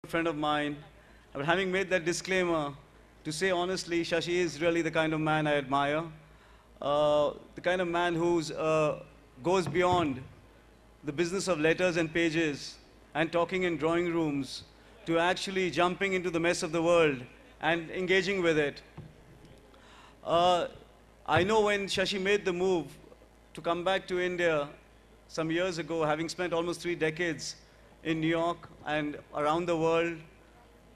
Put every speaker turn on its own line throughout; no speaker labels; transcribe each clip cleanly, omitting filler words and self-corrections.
friend of mine. But having made that disclaimer, to say honestly, Shashi is really the kind of man I admire. The kind of man who goes beyond the business of letters and pages and talking in drawing rooms to actually jumping into the mess of the world and engaging with it. I know when Shashi made the move to come back to India some years ago, having spent almost 3 decades in New York and around the world,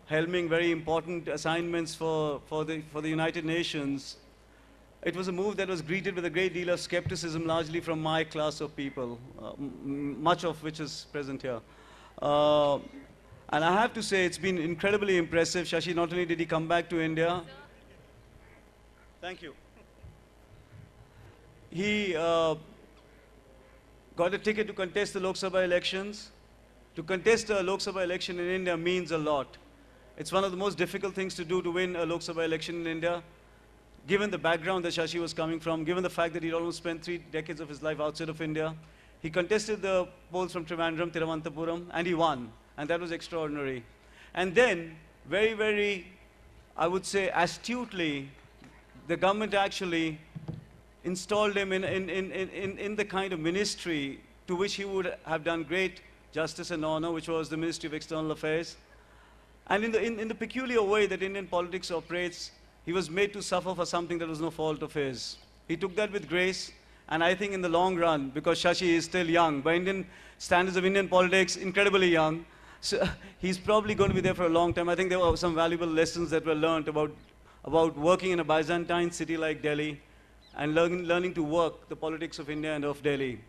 helming very important assignments for the United Nations, it was a move that was greeted with a great deal of skepticism, largely from my class of people, much of which is present here. And I have to say, it's been incredibly impressive. Shashi, not only did he come back to India, thank you. He got a ticket to contest the Lok Sabha elections. To contest a Lok Sabha election in India means a lot. It's one of the most difficult things to do to win a Lok Sabha election in India, given the background that Shashi was coming from, given the fact that he'd almost spent 3 decades of his life outside of India. He contested the polls from Trivandrum, Thiruvananthapuram, and he won. And that was extraordinary. And then, very, very, I would say, astutely, the government actually installed him in the kind of ministry to which he would have done great justice and honor, which was the Ministry of External Affairs. And in the peculiar way that Indian politics operates, he was made to suffer for something that was no fault of his. He took that with grace, and I think in the long run, because Shashi is still young, by Indian standards of Indian politics, incredibly young, so he's probably going to be there for a long time. I think there were some valuable lessons that were learned about working in a Byzantine city like Delhi and learning to work the politics of India and of Delhi.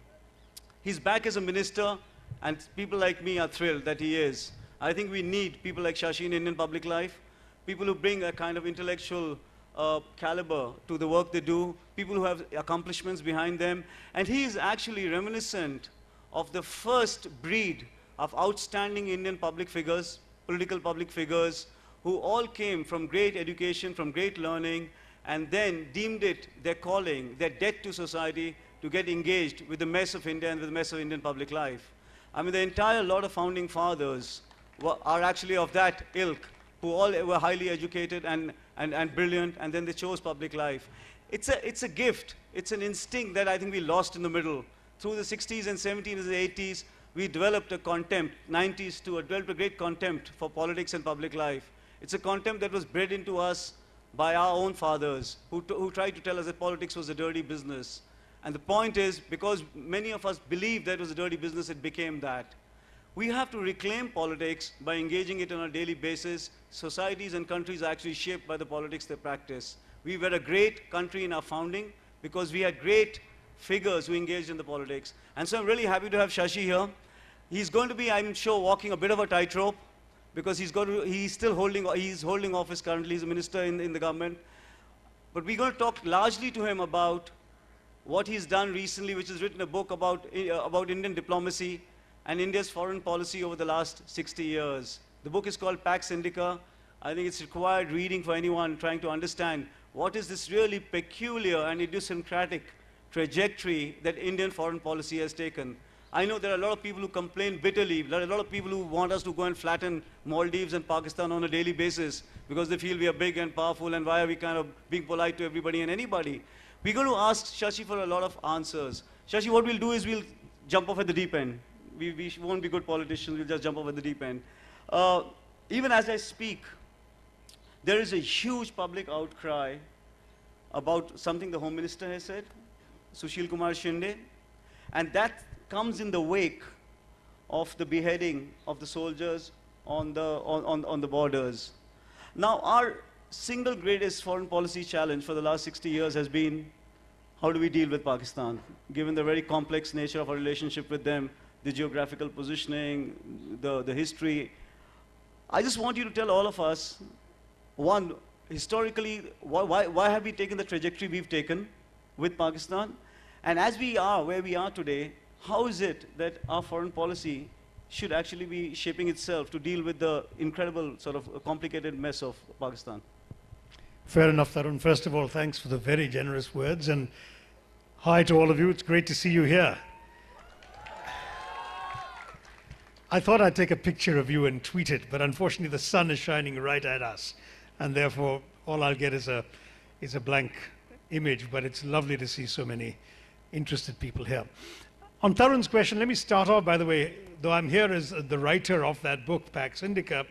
He's back as a minister, and people like me are thrilled that he is. I think we need people like Shashi in Indian public life, people who bring a kind of intellectual caliber to the work they do, people who have accomplishments behind them. And he is actually reminiscent of the first breed of outstanding Indian public figures, political public figures, who all came from great education, from great learning, and then deemed it their calling, their debt to society, to get engaged with the mess of India and with the mess of Indian public life. I mean, the entire lot of founding fathers are actually of that ilk, who all were highly educated and brilliant, and then they chose public life. It's a gift. It's an instinct that I think we lost in the middle. Through the 60s and 70s and 80s, we developed a contempt, 90s too, developed a great contempt for politics and public life. It's a contempt that was bred into us by our own fathers, who tried to tell us that politics was a dirty business. And the point is, because many of us believed that it was a dirty business, it became that. We have to reclaim politics by engaging it on a daily basis. Societies and countries are actually shaped by the politics they practice. We were a great country in our founding because we had great figures who engaged in the politics. And so I'm really happy to have Shashi here. He's going to be, I'm sure, walking a bit of a tightrope because he's holding office currently. He's a minister in the government. But we're going to talk largely to him about what he's done recently, which has written a book about Indian diplomacy and India's foreign policy over the last 60 years. The book is called Pax Indica. I think it's required reading for anyone trying to understand what is this really peculiar and idiosyncratic trajectory that Indian foreign policy has taken. I know there are a lot of people who complain bitterly. There are a lot of people who want us to go and flatten Maldives and Pakistan on a daily basis because they feel we are big and powerful, and why are we kind of being polite to everybody and anybody. We're going to ask Shashi for a lot of answers. Shashi, what we'll do is we'll jump off at the deep end. We won't be good politicians, we'll just jump off at the deep end. Even as I speak, there is a huge public outcry about something the Home Minister has said, Sushil Kumar Shinde, and that comes in the wake of the beheading of the soldiers on the borders. Now, our single greatest foreign policy challenge for the last 60 years has been, how do we deal with Pakistan, given the very complex nature of our relationship with them, the geographical positioning, the history. I just want you to tell all of us, one, historically, why have we taken the trajectory we've taken with Pakistan? And as we are where we are today, how is it that our foreign policy should actually be shaping itself to deal with the incredible sort of complicated mess of Pakistan?
Fair enough, Tarun. First of all, thanks for the very generous words, and hi to all of you. It's great to see you here. I thought I'd take a picture of you and tweet it, but unfortunately the sun is shining right at us, and therefore all I'll get is a blank image, but it's lovely to see so many interested people here. On Tarun's question, let me start off, by the way, though I'm here as the writer of that book, Pax Indica,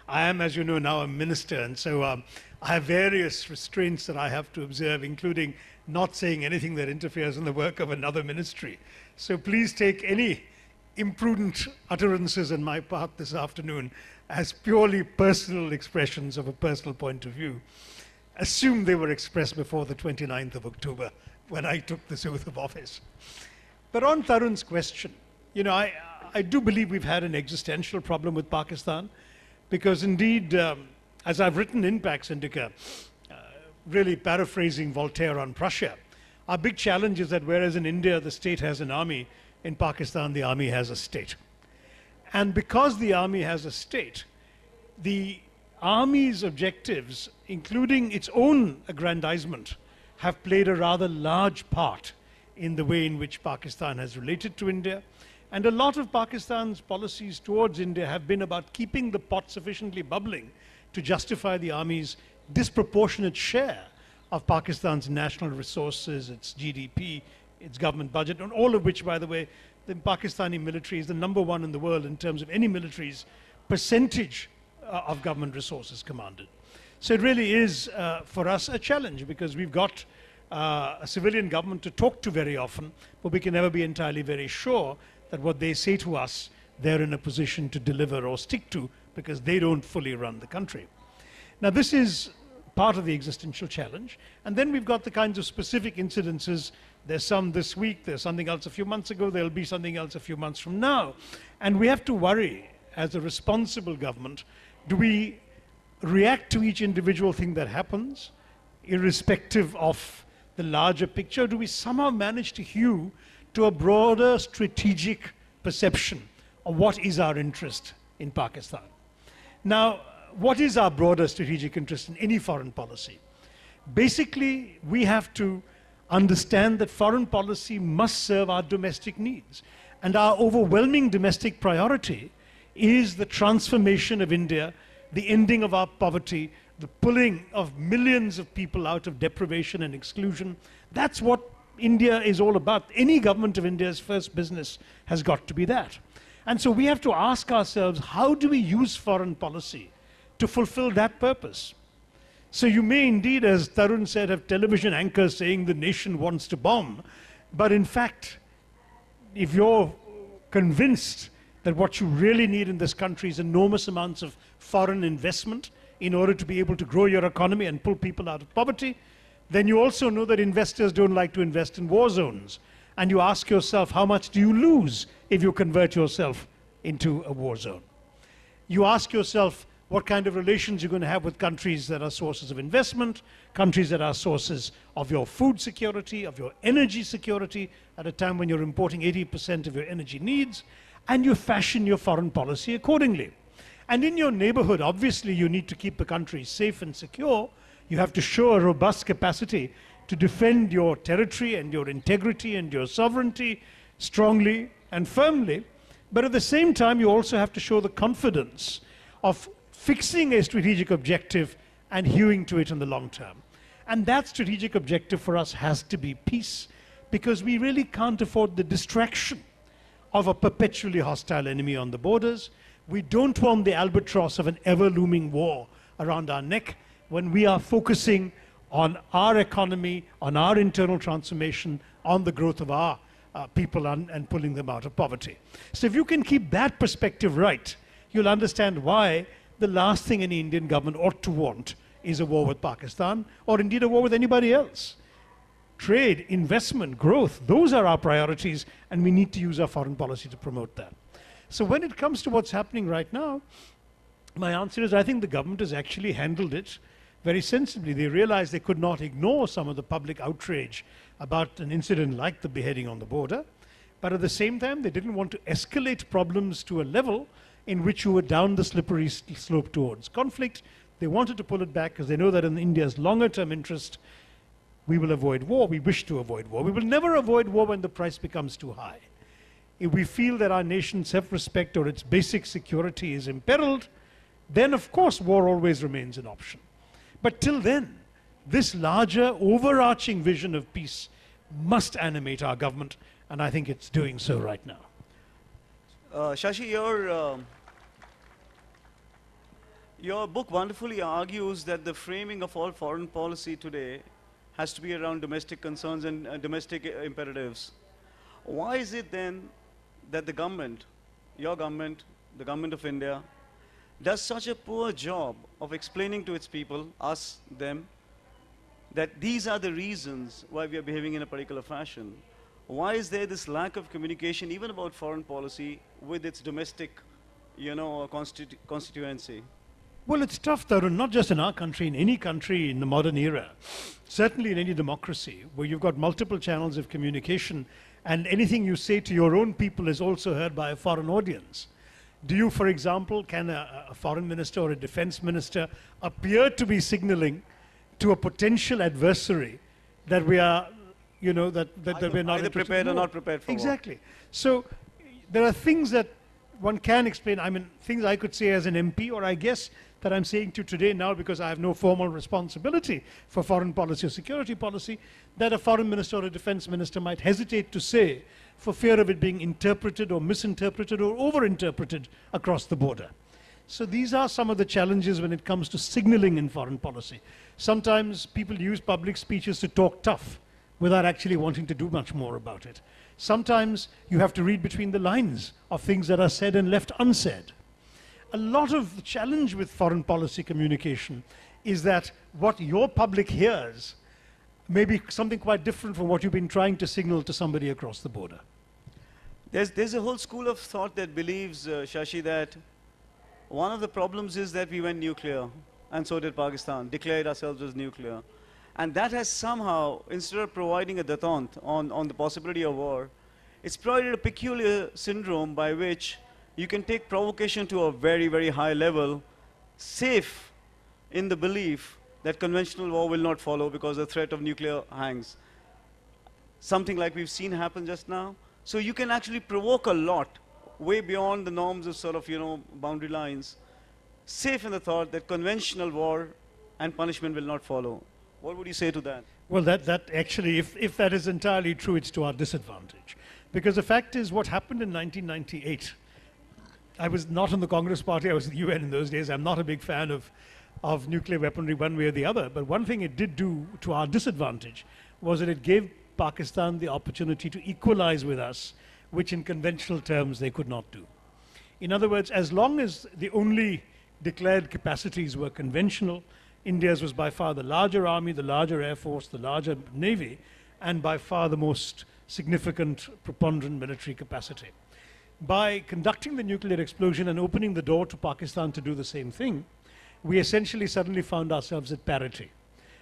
I am, as you know, now a minister, and so I have various restraints that I have to observe, including not saying anything that interferes in the work of another ministry. So please take any imprudent utterances on my part this afternoon as purely personal expressions of a personal point of view. Assume they were expressed before the 29th of October when I took this oath of office. But on Tarun's question, you know, I do believe we've had an existential problem with Pakistan, because indeed, as I've written in Pax Indica, really paraphrasing Voltaire on Prussia, our big challenge is that whereas in India the state has an army, in Pakistan the army has a state. And because the army has a state, the army's objectives, including its own aggrandizement, have played a rather large part in the way in which Pakistan has related to India. And a lot of Pakistan's policies towards India have been about keeping the pot sufficiently bubbling to justify the army's disproportionate share of Pakistan's national resources, its GDP, its government budget, and all of which, by the way, the Pakistani military is the #1 in the world in terms of any military's percentage of government resources commanded. So it really is, for us, a challenge, because we've got a civilian government to talk to very often, but we can never be entirely very sure that what they say to us, they're in a position to deliver or stick to, because they don't fully run the country. Now, this is part of the existential challenge. And then we've got the kinds of specific incidences. There's some this week, there's something else a few months ago, there'll be something else a few months from now. And we have to worry, as a responsible government, do we react to each individual thing that happens, irrespective of the larger picture? Do we somehow manage to hew to a broader strategic perception of what is our interest in Pakistan? Now, what is our broader strategic interest in any foreign policy? Basically, we have to understand that foreign policy must serve our domestic needs. And our overwhelming domestic priority is the transformation of India, the ending of our poverty, the pulling of millions of people out of deprivation and exclusion. That's what India is all about. Any government of India's first business has got to be that. And so we have to ask ourselves, how do we use foreign policy to fulfill that purpose? So you may indeed, as Tarun said, have television anchors saying the nation wants to bomb. But in fact, if you're convinced that what you really need in this country is enormous amounts of foreign investment in order to be able to grow your economy and pull people out of poverty, then you also know that investors don't like to invest in war zones. And you ask yourself, how much do you lose if you convert yourself into a war zone? You ask yourself what kind of relations you're going to have with countries that are sources of investment, countries that are sources of your food security, of your energy security, at a time when you're importing 80% of your energy needs, and you fashion your foreign policy accordingly. And in your neighborhood, obviously, you need to keep the country safe and secure. You have to show a robust capacity to defend your territory and your integrity and your sovereignty strongly and firmly. But at the same time, you also have to show the confidence of fixing a strategic objective and hewing to it in the long term. And that strategic objective for us has to be peace, because we really can't afford the distraction of a perpetually hostile enemy on the borders. We don't want the albatross of an ever-looming war around our neck when we are focusing on our economy, on our internal transformation, on the growth of our people and pulling them out of poverty. So if you can keep that perspective right, you'll understand why the last thing any Indian government ought to want is a war with Pakistan, or indeed a war with anybody else. Trade, investment, growth, those are our priorities, and we need to use our foreign policy to promote that. So when it comes to what's happening right now, my answer is I think the government has actually handled it very sensibly. They realized they could not ignore some of the public outrage about an incident like the beheading on the border, but at the same time they didn't want to escalate problems to a level in which you were down the slippery slope towards conflict. They wanted to pull it back because they know that in India's longer term interest, we will avoid war. We wish to avoid war. We will never avoid war when the price becomes too high. if we feel that our nation's self-respect or its basic security is imperiled, then of course war always remains an option. But till then, this larger overarching vision of peace must animate our government, and I think it's doing so right now.
Shashi, your book wonderfully argues that the framing of all foreign policy today has to be around domestic concerns and domestic imperatives. Why is it then that the government, your government, the government of India, does such a poor job of explaining to its people, us, them, that these are the reasons why we are behaving in a particular fashion? Why is there this lack of communication, even about foreign policy, with its domestic, constituency?
Well, it's tough, Tarun, not just in our country, in any country in the modern era, certainly in any democracy, where you've got multiple channels of communication, and anything you say to your own people is also heard by a foreign audience. Do you, for example, can a foreign minister or a defense minister appear to be signaling to a potential adversary that we are, that we're not
either prepared or not prepared for war?
Exactly. So there are things that one can explain. I mean, things I could say as an MP, or I guess that I'm saying to you today now because I have no formal responsibility for foreign policy or security policy, that a foreign minister or a defense minister might hesitate to say for fear of it being interpreted or misinterpreted or overinterpreted across the border. So these are some of the challenges when it comes to signaling in foreign policy. Sometimes people use public speeches to talk tough without actually wanting to do much more about it. Sometimes you have to read between the lines of things that are said and left unsaid. A lot of the challenge with foreign policy communication is that what your public hears may be something quite different from what you've been trying to signal to somebody across the border.
There's a whole school of thought that believes, Shashi, that one of the problems is that we went nuclear, and so did Pakistan, declared ourselves as nuclear. And that has somehow, instead of providing a detente on the possibility of war, it's provided a peculiar syndrome by which you can take provocation to a very, very high level, safe in the belief that conventional war will not follow because the threat of nuclear hangs. Something like we've seen happen just now. So you can actually provoke a lot, way beyond the norms of sort of, boundary lines, safe in the thought that conventional war and punishment will not follow. What would you say to that?
Well, that actually, if that is entirely true, it's to our disadvantage. Because the fact is, what happened in 1998, I was not in the Congress Party, I was in the UN in those days. I'm not a big fan of nuclear weaponry one way or the other. But one thing it did do to our disadvantage was that it gave Pakistan the opportunity to equalize with us, which in conventional terms they could not do. In other words, as long as the only declared capacities were conventional, India's was by far the larger army, the larger air force, the larger navy, and by far the most significant preponderant military capacity. By conducting the nuclear explosion and opening the door to Pakistan to do the same thing, we essentially suddenly found ourselves at parity.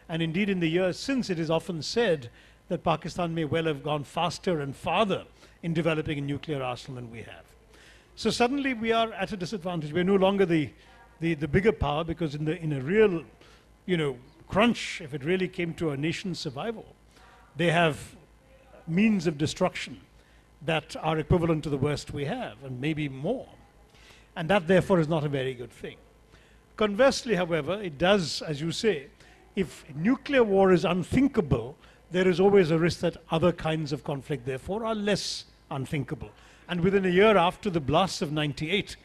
And indeed, in the years since, it is often said that Pakistan may well have gone faster and farther in developing a nuclear arsenal than we have. So suddenly we are at a disadvantage. We're no longer the bigger power, because in a real, crunch, if it really came to a nation's survival, they have means of destruction that are equivalent to the worst we have, and maybe more. And that, therefore, is not a very good thing. Conversely, however, it does, as you say, if nuclear war is unthinkable, there is always a risk that other kinds of conflict, therefore, are less unthinkable. And within a year after the blasts of '98,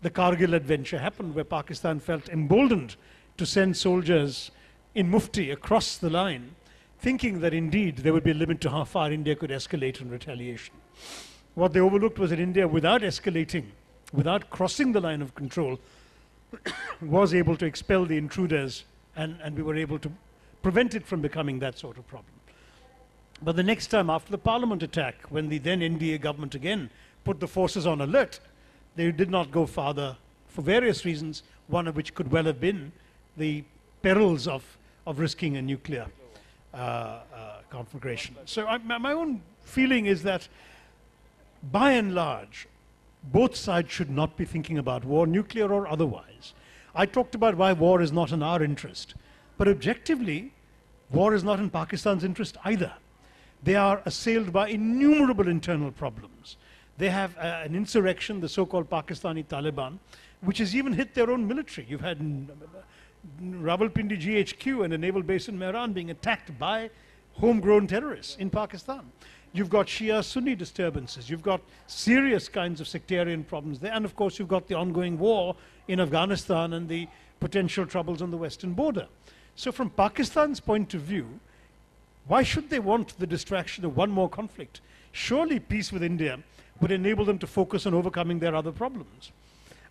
the Kargil adventure happened, where Pakistan felt emboldened to send soldiers in Mufti across the line, thinking that indeed there would be a limit to how far India could escalate in retaliation. What they overlooked was that India, without escalating, without crossing the line of control, was able to expel the intruders, and we were able to prevent it from becoming that sort of problem. But the next time, after the Parliament attack, when the then NDA government again put the forces on alert, they did not go farther for various reasons, one of which could well have been the perils of risking a nuclear conflagration. So my own feeling is that, by and large, both sides should not be thinking about war, nuclear or otherwise. I talked about why war is not in our interest. But objectively, war is not in Pakistan's interest either. They are assailed by innumerable internal problems. They have an insurrection, the so-called Pakistani Taliban, which has even hit their own military. You've had Rawalpindi GHQ and a naval base in Mehran being attacked by homegrown terrorists in Pakistan. You've got Shia-Sunni disturbances. You've got serious kinds of sectarian problems there. And of course, you've got the ongoing war in Afghanistan and the potential troubles on the western border. So from Pakistan's point of view, why should they want the distraction of one more conflict? Surely peace with India would enable them to focus on overcoming their other problems.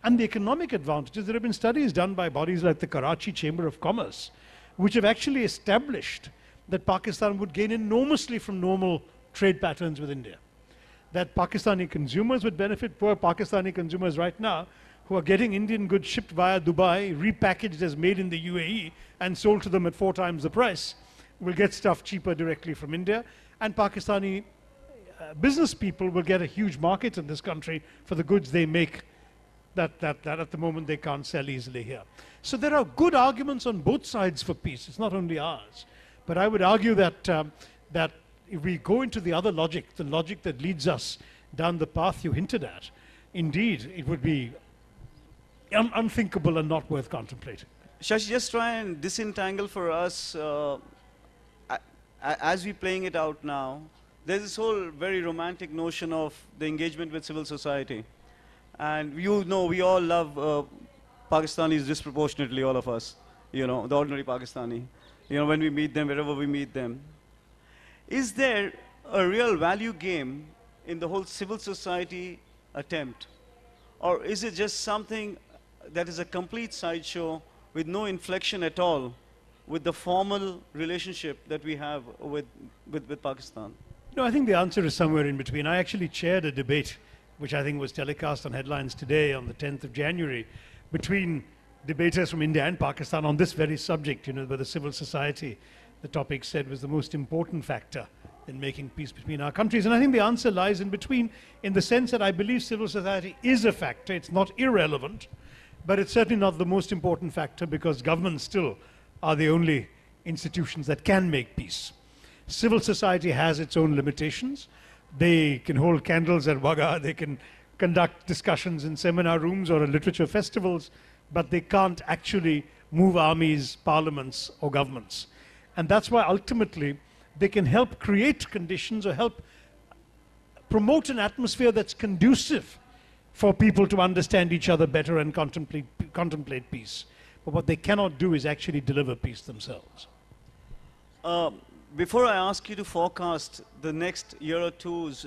And the economic advantages, there have been studies done by bodies like the Karachi Chamber of Commerce, which have actually established that Pakistan would gain enormously from normal trade patterns with India. That Pakistani consumers would benefit. Poor Pakistani consumers right now who are getting Indian goods shipped via Dubai, repackaged as made in the UAE and sold to them at 4 times the price, will get stuff cheaper directly from India. And Pakistani business people will get a huge market in this country for the goods they make that at the moment they can't sell easily here. So there are good arguments on both sides for peace. It's not only ours. But I would argue that, that if we go into the other logic, the logic that leads us down the path you hinted at, indeed, it would be unthinkable and not worth contemplating.
Shashi, just try and disentangle for us, as we're playing it out now, there's this whole very romantic notion of the engagement with civil society. And you know, we all love Pakistanis disproportionately, all of us, you know, the ordinary Pakistani, you know, when we meet them, wherever we meet them. Is there a real value game in the whole civil society attempt? Or is it just something that is a complete sideshow with no inflection at all with the formal relationship that we have with Pakistan?
No, I think the answer is somewhere in between. I actually chaired a debate, which I think was telecast on Headlines Today on the 10th of January, between debaters from India and Pakistan on this very subject, you know, where the civil society, the topic said, was the most important factor in making peace between our countries. And I think the answer lies in between, in the sense that I believe civil society is a factor. It's not irrelevant, but it's certainly not the most important factor, because governments still are the only institutions that can make peace. Civil society has its own limitations. They can hold candles at Wagah, they can conduct discussions in seminar rooms or at literature festivals, but they can't actually move armies, parliaments, or governments. And that's why ultimately they can help create conditions or help promote an atmosphere that's conducive for people to understand each other better and contemplate peace. But what they cannot do is actually deliver peace themselves.
Before I ask you to forecast the next year or two's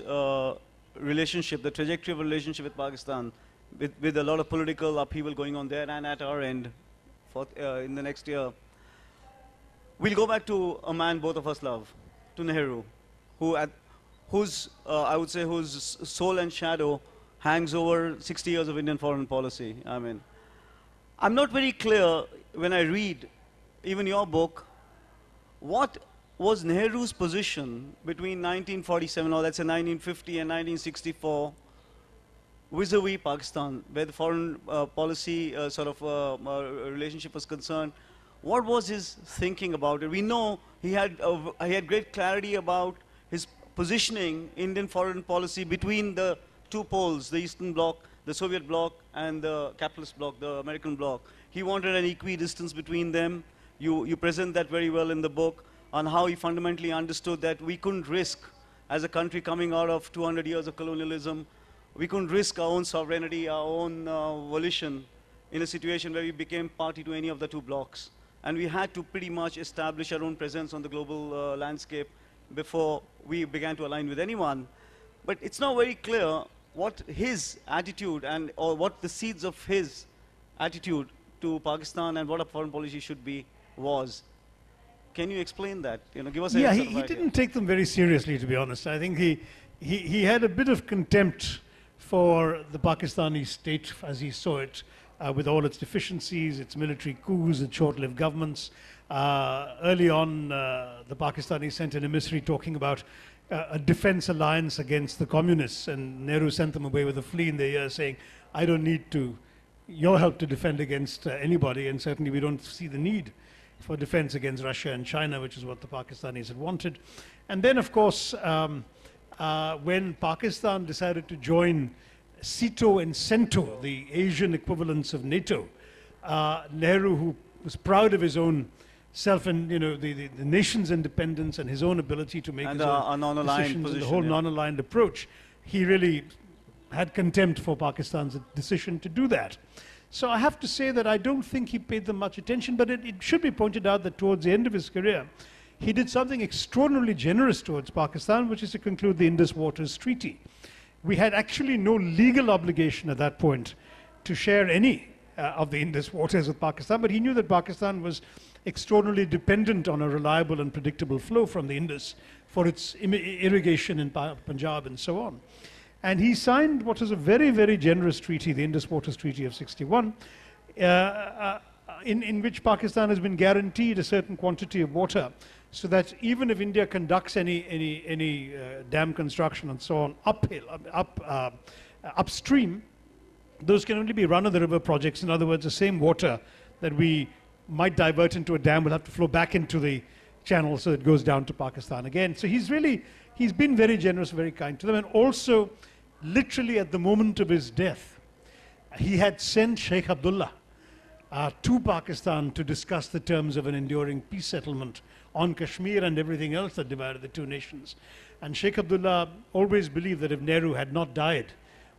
relationship, the trajectory of a relationship with Pakistan, with a lot of political upheaval going on there and at our end for, in the next year, we'll go back to a man both of us love, to Nehru, whose soul and shadow hangs over 60 years of Indian foreign policy. I mean, I'm not very clear when I read even your book, what was Nehru's position between 1947, or let's say 1950 and 1964, vis-a-vis Pakistan, where the foreign policy relationship was concerned? What was his thinking about it? We know he had great clarity about his positioning Indian foreign policy between the two poles, the Eastern Bloc, the Soviet Bloc, and the capitalist bloc, the American bloc. He wanted an equidistance between them. You present that very well in the book, on how he fundamentally understood that we couldn't risk, as a country coming out of 200 years of colonialism, we couldn't risk our own sovereignty, our own volition, in a situation where we became party to any of the two blocs. And we had to pretty much establish our own presence on the global landscape before we began to align with anyone. But it's not very clear what his attitude or what the seeds of his attitude to Pakistan and what a foreign policy should be was. Can you explain that? You know, give us
yeah, he didn't take them very seriously, to be honest. I think he had a bit of contempt for the Pakistani state as he saw it, with all its deficiencies, its military coups, its short-lived governments. Early on, the Pakistanis sent an emissary talking about a defense alliance against the communists, and Nehru sent them away with a flea in their ear saying, I don't need your help to defend against anybody, and certainly we don't see the need for defense against Russia and China, which is what the Pakistanis had wanted. And then, of course, when Pakistan decided to join SEATO and CENTO, the Asian equivalents of NATO, Nehru, who was proud of his own self and the nation's independence and his own ability to make
and
his own decisions and the whole non-aligned approach, he really had contempt for Pakistan's decision to do that. So I have to say that I don't think he paid them much attention, but it should be pointed out that towards the end of his career, he did something extraordinarily generous towards Pakistan, which is to conclude the Indus Waters Treaty. We had actually no legal obligation at that point to share any of the Indus waters with Pakistan, but he knew that Pakistan was extraordinarily dependent on a reliable and predictable flow from the Indus for its irrigation in Punjab and so on. And he signed what was a very, very generous treaty, the Indus Waters Treaty of '61, in which Pakistan has been guaranteed a certain quantity of water, so that even if India conducts any dam construction and so on upstream, those can only be run-of-the-river projects. In other words, the same water that we might divert into a dam will have to flow back into the channel, so it goes down to Pakistan again. So he's been very generous, very kind to them. And also, literally at the moment of his death, he had sent Sheikh Abdullah to Pakistan to discuss the terms of an enduring peace settlement on Kashmir and everything else that divided the two nations. And Sheikh Abdullah always believed that if Nehru had not died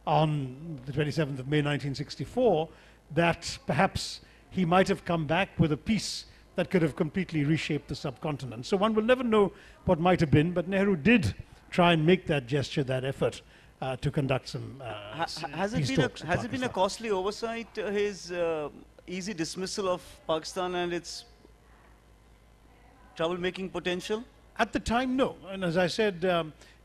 on the 27th of May 1964, that perhaps he might have come back with a peace that could have completely reshaped the subcontinent. So one will never know what might have been, but Nehru did try and make that gesture, that effort to conduct some peace talks.
Has it been a costly oversight, his easy dismissal of Pakistan and its troublemaking potential?
At the time, no. And as I said,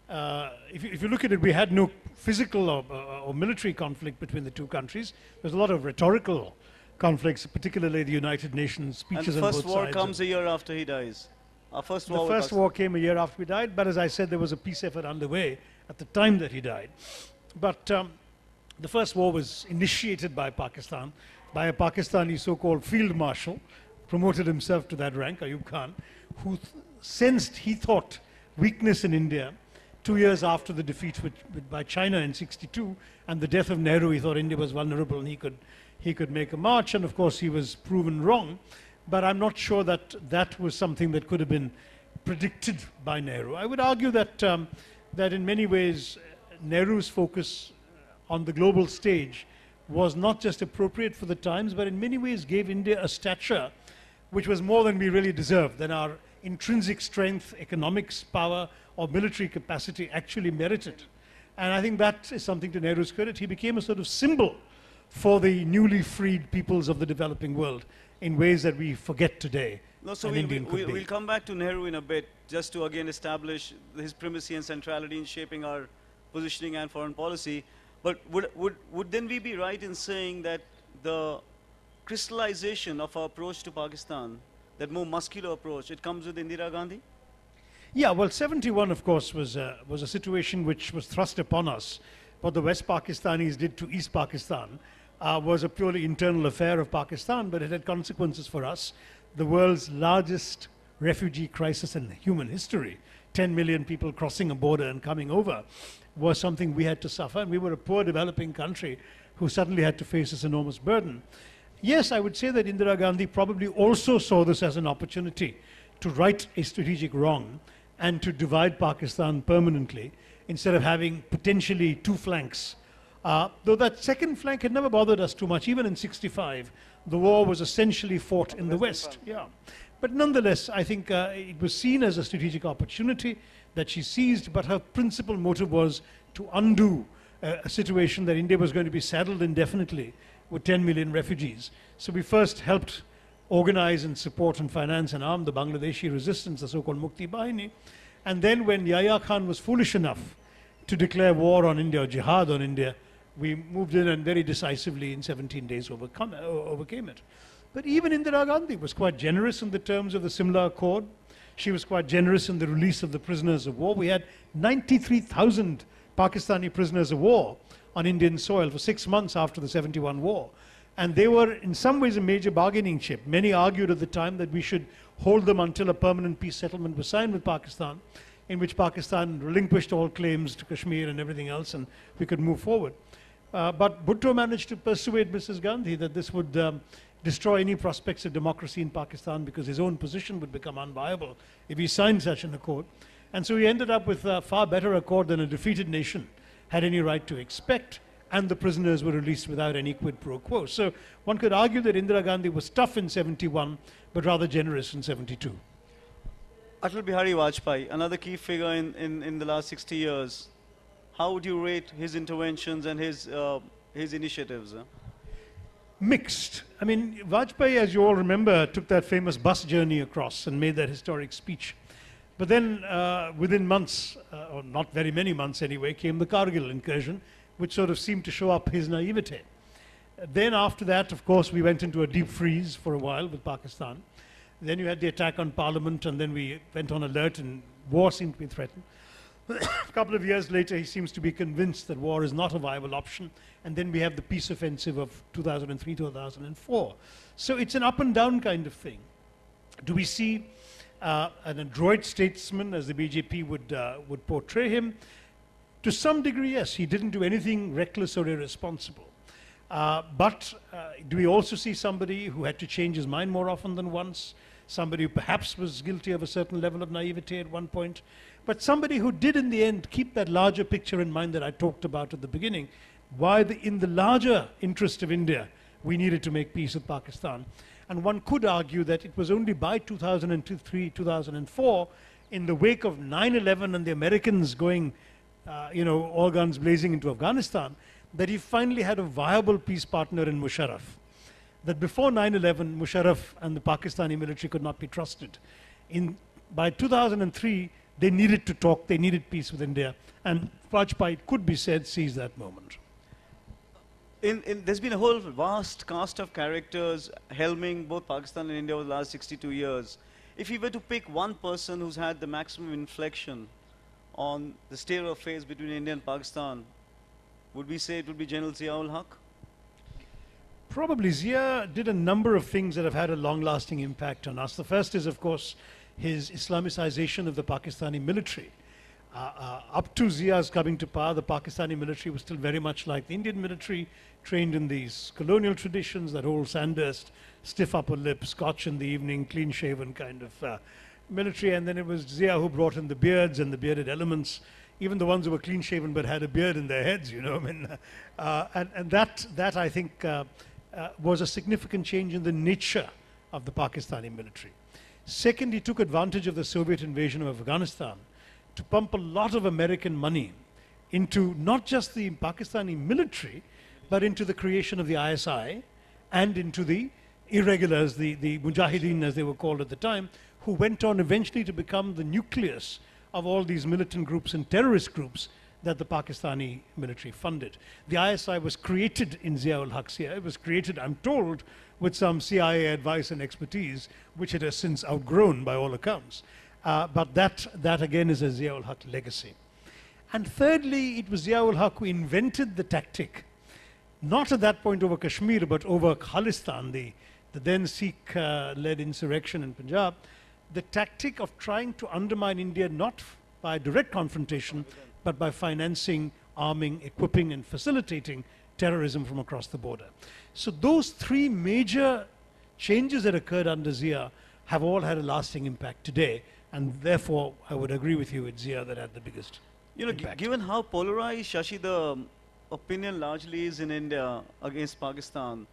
if you look at it, we had no physical or military conflict between the two countries. There's a lot of rhetorical conflicts, particularly the United Nations speeches on both sides.
And the first war comes a year after he dies. The
first war came a year after he died, but as I said, there was a peace effort underway at the time that he died. But the first war was initiated by Pakistan, by a Pakistani so-called field marshal, promoted himself to that rank, Ayub Khan, who sensed, he thought, weakness in India 2 years after the defeat by China in '62 and the death of Nehru. He thought India was vulnerable and he could make a march, and of course he was proven wrong. But I'm not sure that that was something that could have been predicted by Nehru. I would argue that that in many ways Nehru's focus on the global stage was not just appropriate for the times, but in many ways gave India a stature which was more than we really deserved, than our intrinsic strength, economics, power, or military capacity actually merited. And I think that is something to Nehru's credit. He became a sort of symbol for the newly freed peoples of the developing world in ways that we forget today.
No, so we'll come back to Nehru in a bit, just to again establish his primacy and centrality in shaping our positioning and foreign policy. But would then we be right in saying that the crystallization of our approach to Pakistan, that more muscular approach, it comes with Indira Gandhi?
Yeah, well, '71, of course, was a situation which was thrust upon us. What the West Pakistanis did to East Pakistan was a purely internal affair of Pakistan, but it had consequences for us. The world's largest refugee crisis in human history, 10 million people crossing a border and coming over, was something we had to suffer. And we were a poor developing country who suddenly had to face this enormous burden. Yes, I would say that Indira Gandhi probably also saw this as an opportunity to right a strategic wrong and to divide Pakistan permanently, instead of having potentially two flanks. Though that second flank had never bothered us too much. Even in '65, the war was essentially fought in the West. Yeah. But nonetheless, I think it was seen as a strategic opportunity that she seized, but her principal motive was to undo a situation that India was going to be saddled indefinitely with 10 million refugees. So we first helped organize and support and finance and arm the Bangladeshi resistance, the so-called Mukti Bahini. And then when Yahya Khan was foolish enough to declare war on India, or jihad on India, we moved in and very decisively in 17 days overcame it. But even Indira Gandhi was quite generous in the terms of the Simla Accord. She was quite generous in the release of the prisoners of war. We had 93,000 Pakistani prisoners of war on Indian soil for 6 months after the '71 war. And they were in some ways a major bargaining chip. Many argued at the time that we should hold them until a permanent peace settlement was signed with Pakistan. in which Pakistan relinquished all claims to Kashmir and everything else, and we could move forward. But Bhutto managed to persuade Mrs. Gandhi that this would destroy any prospects of democracy in Pakistan, because his own position would become unviable if he signed such an accord. And so he ended up with a far better accord than a defeated nation had any right to expect, and the prisoners were released without any quid pro quo. So one could argue that Indira Gandhi was tough in 71, but rather generous in 72.
Atal Bihari Vajpayee, another key figure in the last 60 years. How would you rate his interventions and his initiatives?
Mixed. I mean, Vajpayee, as you all remember, took that famous bus journey across and made that historic speech. But then within months, or not very many months anyway, came the Kargil incursion, which sort of seemed to show up his naivete. Then after that, of course, we went into a deep freeze for a while with Pakistan. Then you had the attack on Parliament, and then we went on alert, and war seemed to be threatened. A couple of years later, he seems to be convinced that war is not a viable option, and then we have the peace offensive of 2003, 2004. So it's an up and down kind of thing. Do we see an adroit statesman, as the BJP would portray him? To some degree, yes. He didn't do anything reckless or irresponsible. But do we also see somebody who had to change his mind more often than once? Somebody who perhaps was guilty of a certain level of naivety at one point, but somebody who did in the end keep that larger picture in mind that I talked about at the beginning, why in the larger interest of India we needed to make peace with Pakistan. And one could argue that it was only by 2003, 2004, in the wake of 9/11 and the Americans going, all guns blazing into Afghanistan, that he finally had a viable peace partner in Musharraf. That before 9/11, Musharraf and the Pakistani military could not be trusted. By 2003, they needed to talk, they needed peace with India, and Vajpayee, it could be said, seized that moment.
There's been a whole vast cast of characters helming both Pakistan and India over the last 62 years. If you were to pick one person who's had the maximum inflection on the state of affairs between India and Pakistan, would we say it would be General Zia-ul-Haq?
Probably. Zia did a number of things that have had a long-lasting impact on us. The first is, of course, his Islamicization of the Pakistani military. Up to Zia's coming to power, the Pakistani military was still very much like the Indian military, trained in these colonial traditions, that whole Sandhurst, stiff upper lip, scotch in the evening, clean-shaven kind of military. And then it was Zia who brought in the beards and the bearded elements, even the ones who were clean-shaven but had a beard in their heads, you know. I mean, and that I think was a significant change in the nature of the Pakistani military. Second, he took advantage of the Soviet invasion of Afghanistan to pump a lot of American money into not just the Pakistani military, but into the creation of the ISI and into the irregulars, the Mujahideen as they were called at the time, who went on eventually to become the nucleus of all these militant groups and terrorist groups that the Pakistani military funded. The ISI was created in Zia-ul-Haq's year. It was created, I'm told, with some CIA advice and expertise, which it has since outgrown by all accounts. But that again is a Zia-ul-Haq legacy. And thirdly, it was Zia-ul-Haq who invented the tactic, not at that point over Kashmir, but over Khalistan, the then Sikh-led insurrection in Punjab, the tactic of trying to undermine India not by direct confrontation, but by financing, arming, equipping, and facilitating terrorism from across the border. So those three major changes that occurred under Zia have all had a lasting impact today, and therefore I would agree with you, it's Zia that had the biggest impact.
Given how polarized, Shashi, the opinion largely is in India against Pakistan,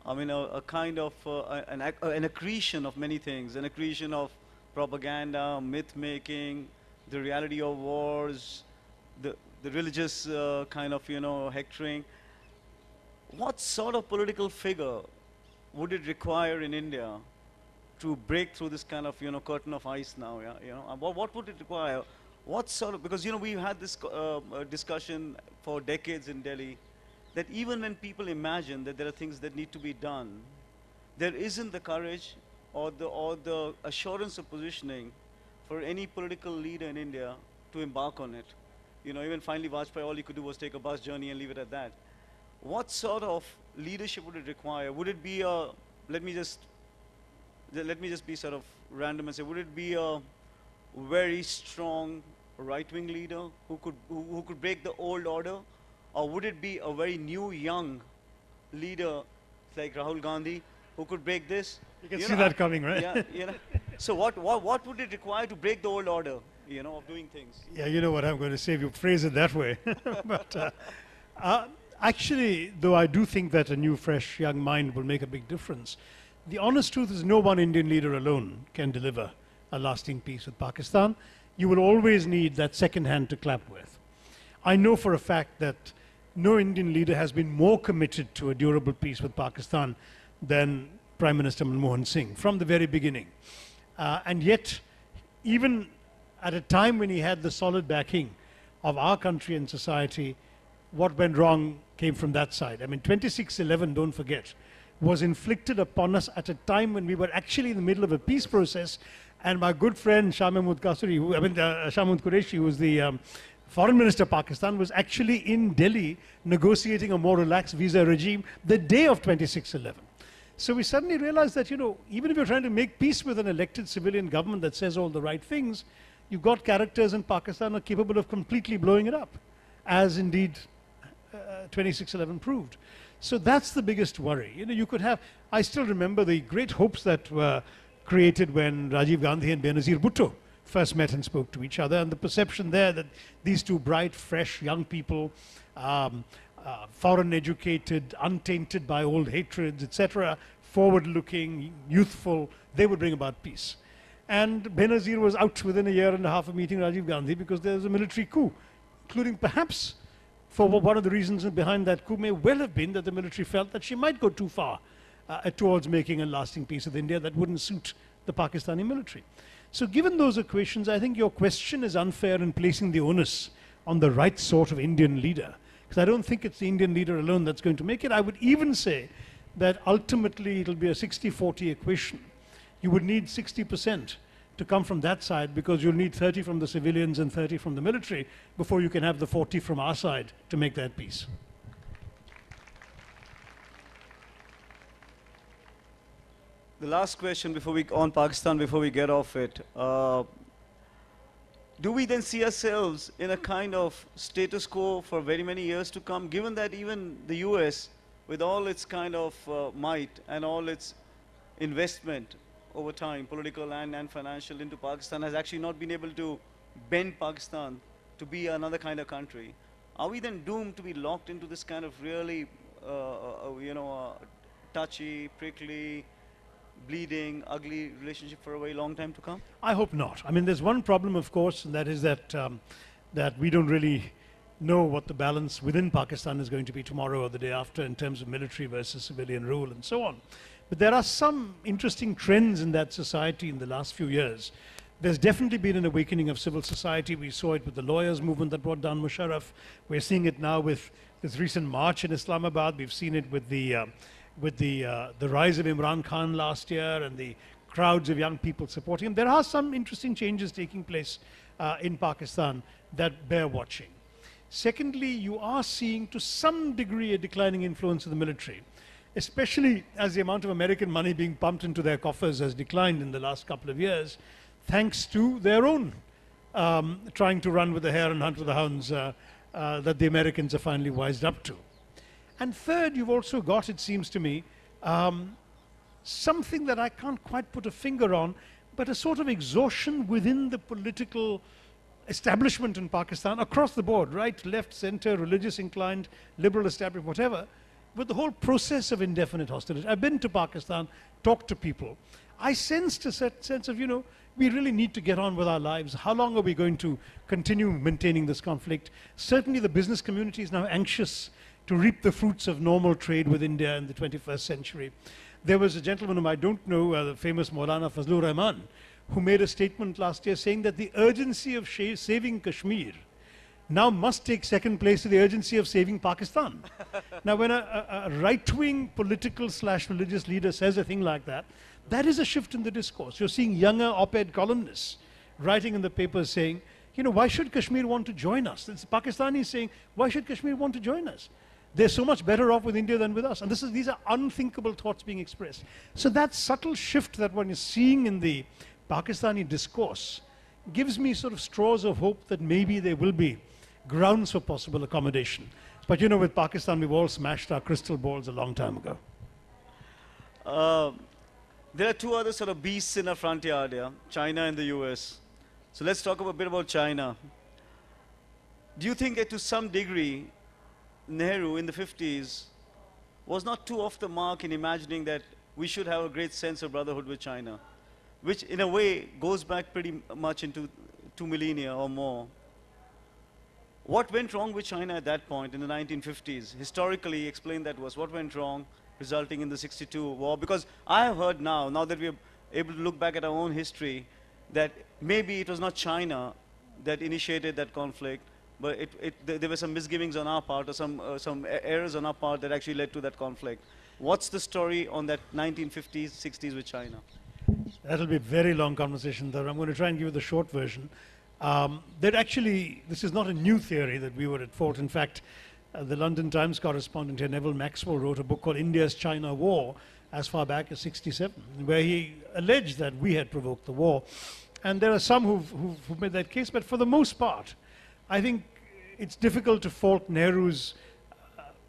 I mean, a kind of an accretion of many things, an accretion of propaganda, myth-making, the reality of wars, the religious kind of, hectoring. What sort of political figure would it require in India to break through this kind of, curtain of ice now? Yeah? What would it require? What sort of, because, we've had this discussion for decades in Delhi, that even when people imagine that there are things that need to be done, there isn't the courage or the assurance of positioning for any political leader in India to embark on it. Even finally Vajpayee, all he could do was take a bus journey and leave it at that. What sort of leadership would it require? Would it be a, let me just be sort of random and say, would it be a very strong a right-wing leader who could break the old order? Or would it be a very new, young leader like Rahul Gandhi who could break this?
You can see that coming, right?
Yeah, So what would it require to break the old order, of doing things?
Yeah, you know what I'm going to say if you phrase it that way. But actually, though I do think that a new, fresh, young mind will make a big difference, the honest truth is no one Indian leader alone can deliver a lasting peace with Pakistan. You will always need that second hand to clap with. I know for a fact that no Indian leader has been more committed to a durable peace with Pakistan than Prime Minister Manmohan Singh from the very beginning. And yet, even at a time when he had the solid backing of our country and society, what went wrong came from that side. I mean, 26/11, don't forget, was inflicted upon us at a time when we were actually in the middle of a peace process. And my good friend Shah Mahmood Qureshi, who was the Foreign Minister of Pakistan, was actually in Delhi negotiating a more relaxed visa regime the day of 26/11. So we suddenly realized that, even if you're trying to make peace with an elected civilian government that says all the right things, you've got characters in Pakistan are capable of completely blowing it up, as indeed 26/11 proved. So that's the biggest worry. You could have, I still remember the great hopes that were created when Rajiv Gandhi and Benazir Bhutto first met and spoke to each other, and the perception there that these two bright, fresh, young people, foreign educated, untainted by old hatreds, etc., forward-looking, youthful, they would bring about peace. And Benazir was out within a year and a half of meeting Rajiv Gandhi because there was a military coup, including perhaps, for one of the reasons behind that coup may well have been that the military felt that she might go too far towards making a lasting peace with India that wouldn't suit the Pakistani military. So given those equations, I think your question is unfair in placing the onus on the right sort of Indian leader, because I don't think it's the Indian leader alone that's going to make it. I would even say that ultimately it'll be a 60-40 equation. You would need 60% to come from that side, because you'll need 30 from the civilians and 30 from the military before you can have the 40 from our side to make that peace.
The last question on Pakistan before we get off it. Do we then see ourselves in a kind of status quo for very many years to come, given that even the US, with all its kind of might and all its investment over time, political and financial, into Pakistan, has actually not been able to bend Pakistan to be another kind of country? Are we then doomed to be locked into this kind of really, touchy, prickly, bleeding, ugly relationship for a very long time to come?
I hope not. I mean, there's one problem, of course, and that is that that we don't really know what the balance within Pakistan is going to be tomorrow or the day after in terms of military versus civilian rule and so on. But there are some interesting trends in that society in the last few years. There's definitely been an awakening of civil society. We saw it with the lawyers' movement that brought down Musharraf. We're seeing it now with this recent march in Islamabad. We've seen it with the rise of Imran Khan last year and the crowds of young people supporting him. There are some interesting changes taking place in Pakistan that bear watching. Secondly, you are seeing to some degree a declining influence of the military, especially as the amount of American money being pumped into their coffers has declined in the last couple of years, thanks to their own trying to run with the hare and hunt with the hounds that the Americans are finally wised up to. And third, you've also got, it seems to me, something that I can't quite put a finger on, but a sort of exhaustion within the political establishment in Pakistan, across the board, right, left, center, religious inclined, liberal establishment, whatever, with the whole process of indefinite hostility. I've been to Pakistan, talked to people. I sensed a sense of, we really need to get on with our lives. How long are we going to continue maintaining this conflict? Certainly the business community is now anxious to reap the fruits of normal trade with India in the 21st century. There was a gentleman whom I don't know, the famous Maulana Fazlur Rahman, who made a statement last year saying that the urgency of saving Kashmir now must take second place to the urgency of saving Pakistan. Now, when a right-wing political / religious leader says a thing like that, that is a shift in the discourse. You're seeing younger op-ed columnists writing in the papers saying, why should Kashmir want to join us? It's Pakistanis saying, why should Kashmir want to join us? They're so much better off with India than with us. And these are unthinkable thoughts being expressed. So that subtle shift that one is seeing in the Pakistani discourse gives me sort of straws of hope that maybe there will be grounds for possible accommodation. But you know, with Pakistan, we've all smashed our crystal balls a long time ago.
There are two other sort of beasts in our front yard, yeah? China and the US. So let's talk a bit about China. Do you think that to some degree, Nehru in the 50s was not too off the mark in imagining that we should have a great sense of brotherhood with China, which in a way goes back pretty much into 2 millennia or more? What went wrong with China at that point in the 1950s? Historically, explain that to us. What went wrong, resulting in the 62 war? Because I have heard now that we're able to look back at our own history, that maybe it was not China that initiated that conflict, but there were some misgivings on our part, or some errors on our part that actually led to that conflict. What's the story on that 1950s, 60s with China?
That'll be a very long conversation, though. I'm going to try and give you the short version. That actually, this is not a new theory that we were at fault. In fact, the London Times correspondent here, Neville Maxwell, wrote a book called India's China War as far back as 67, where he alleged that we had provoked the war. And there are some who've made that case, but for the most part, I think it's difficult to fault Nehru's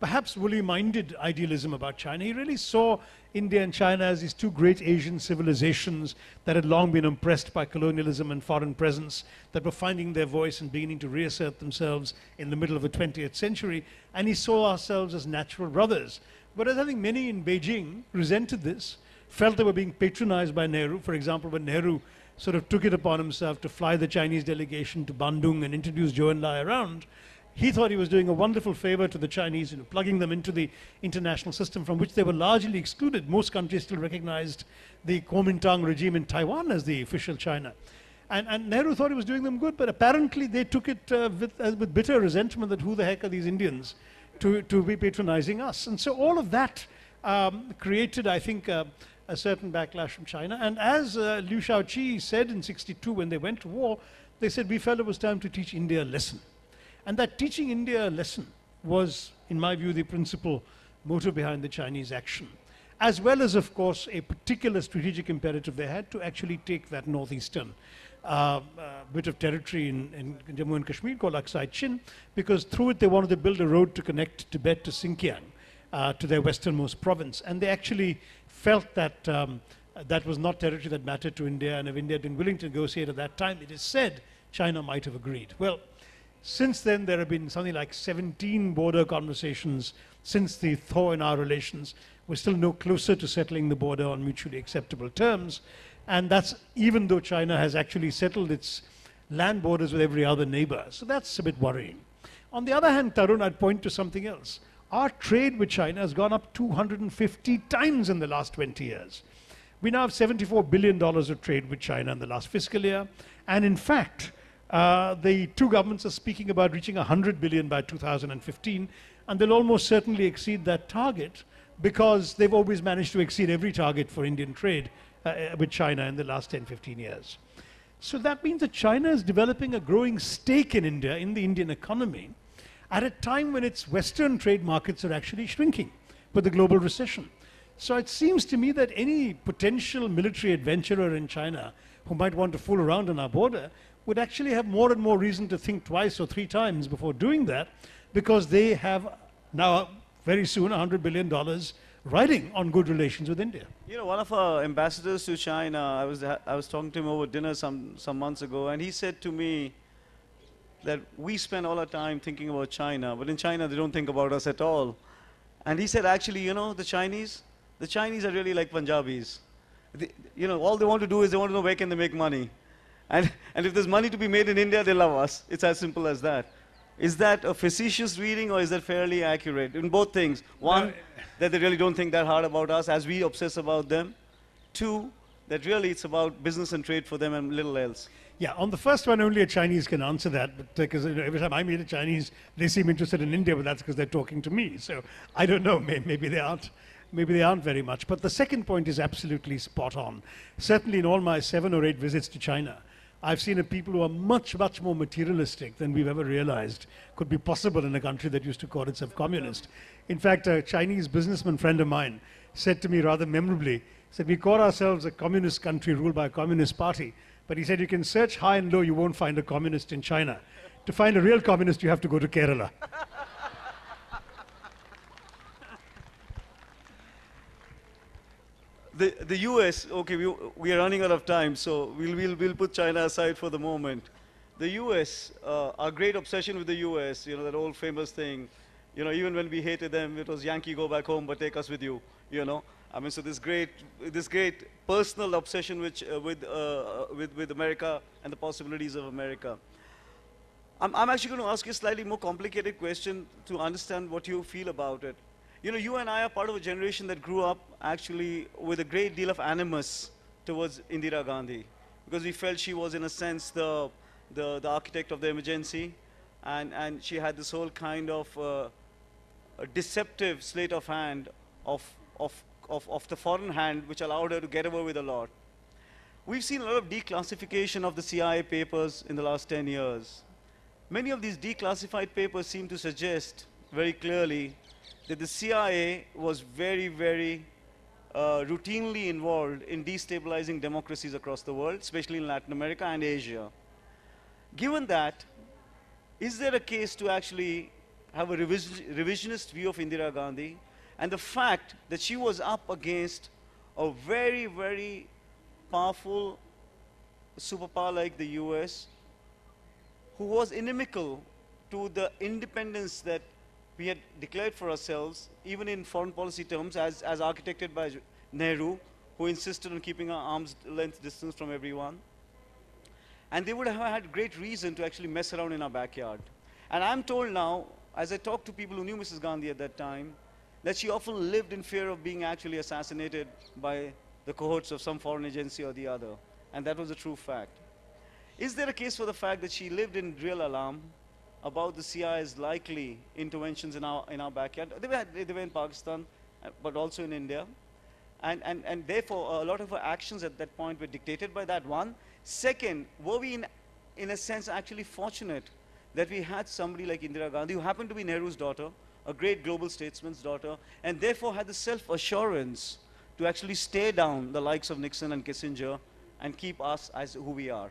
perhaps woolly-minded idealism about China. He really saw India and China as these two great Asian civilizations that had long been oppressed by colonialism and foreign presence, that were finding their voice and beginning to reassert themselves in the middle of the 20th century. And he saw ourselves as natural brothers. Whereas I think many in Beijing resented this, felt they were being patronized by Nehru. For example, when Nehru sort of took it upon himself to fly the Chinese delegation to Bandung and introduce Zhou Enlai around, he thought he was doing a wonderful favor to the Chinese, plugging them into the international system from which they were largely excluded. Most countries still recognized the Kuomintang regime in Taiwan as the official China. And Nehru thought he was doing them good, but apparently they took it with bitter resentment that who the heck are these Indians to be patronizing us. And so all of that created, I think, a certain backlash from China. And as Liu Shaoqi said in 62 when they went to war, they said, we felt it was time to teach India a lesson. And that teaching India a lesson was, in my view, the principal motive behind the Chinese action, as well as, of course, a particular strategic imperative they had to actually take that northeastern bit of territory in Jammu and Kashmir called Aksai Chin, because through it they wanted to build a road to connect Tibet to Xinjiang, to their westernmost province. And they actually felt that that was not territory that mattered to India, and if India had been willing to negotiate at that time, it is said China might have agreed. Well, since then, there have been something like 17 border conversations since the thaw in our relations. We're still no closer to settling the border on mutually acceptable terms. And that's even though China has actually settled its land borders with every other neighbor. So that's a bit worrying. On the other hand, Tarun, I'd point to something else. Our trade with China has gone up 250 times in the last 20 years. We now have $74 billion of trade with China in the last fiscal year. And in fact, the two governments are speaking about reaching 100 billion by 2015, and they'll almost certainly exceed that target because they've always managed to exceed every target for Indian trade with China in the last 10, 15 years. So that means that China is developing a growing stake in India, in the Indian economy, at a time when its Western trade markets are actually shrinking with the global recession. So it seems to me that any potential military adventurer in China who might want to fool around on our border would actually have more and more reason to think twice or three times before doing that, because they have now, very soon, $100 billion riding on good relations with India.
You know, one of our ambassadors to China, I was talking to him over dinner some months ago, and he said to me that we spend all our time thinking about China, but in China they don't think about us at all. And he said, actually, you know, the Chinese are really like Punjabis. You know, all they want to do is they want to know where can they make money. And if there's money to be made in India, they love us. It's as simple as that. Is that a facetious reading, or is that fairly accurate? In both things. One, that they really don't think that hard about us as we obsess about them. Two, that really it's about business and trade for them and little else.
Yeah, on the first one, only a Chinese can answer that, because every time I meet a Chinese, they seem interested in India, but that's because they're talking to me. So I don't know, maybe they aren't. Maybe they aren't very much. But the second point is absolutely spot on. Certainly in all my 7 or 8 visits to China, I've seen a people who are much, much more materialistic than we've ever realized could be possible in a country that used to call itself communist. In fact, a Chinese businessman friend of mine said to me rather memorably, said, we call ourselves a communist country ruled by a communist party, But he said you can search high and low, you won't find a communist in China. To find a real communist, you have to go to Kerala.
The US, okay, we are running out of time, so we'll put China aside for the moment. The US, our great obsession with the US, you know, that old famous thing, you know, even when we hated them, it was Yankee, go back home, but take us with you, you know. I mean, so this great personal obsession with America and the possibilities of America. I'm actually going to ask you a slightly more complicated question to understand what you feel about it. You know, you and I are part of a generation that grew up actually with a great deal of animus towards Indira Gandhi, because we felt she was, in a sense, the architect of the emergency, and she had this whole kind of a deceptive sleight of hand of the foreign hand, which allowed her to get away with a lot. We've seen a lot of declassification of the CIA papers in the last 10 years. Many of these declassified papers seem to suggest very clearly that the CIA was very, very routinely involved in destabilizing democracies across the world, especially in Latin America and Asia. Given that, is there a case to actually have a revisionist view of Indira Gandhi and the fact that she was up against a very, very powerful superpower like the US, who was inimical to the independence that we had declared for ourselves, even in foreign policy terms, as architected by Nehru, who insisted on keeping our arm's length distance from everyone. And they would have had great reason to actually mess around in our backyard. And I'm told now, as I talk to people who knew Mrs. Gandhi at that time, that she often lived in fear of being actually assassinated by the cohorts of some foreign agency or the other. And that was a true fact. Is there a case for the fact that she lived in real alarm about the CIA's likely interventions in our backyard? They were in Pakistan, but also in India. And therefore, a lot of her actions at that point were dictated by that, one. Second, were we in a sense actually fortunate that we had somebody like Indira Gandhi, who happened to be Nehru's daughter, a great global statesman's daughter, and therefore had the self-assurance to actually stare down the likes of Nixon and Kissinger and keep us as who we are?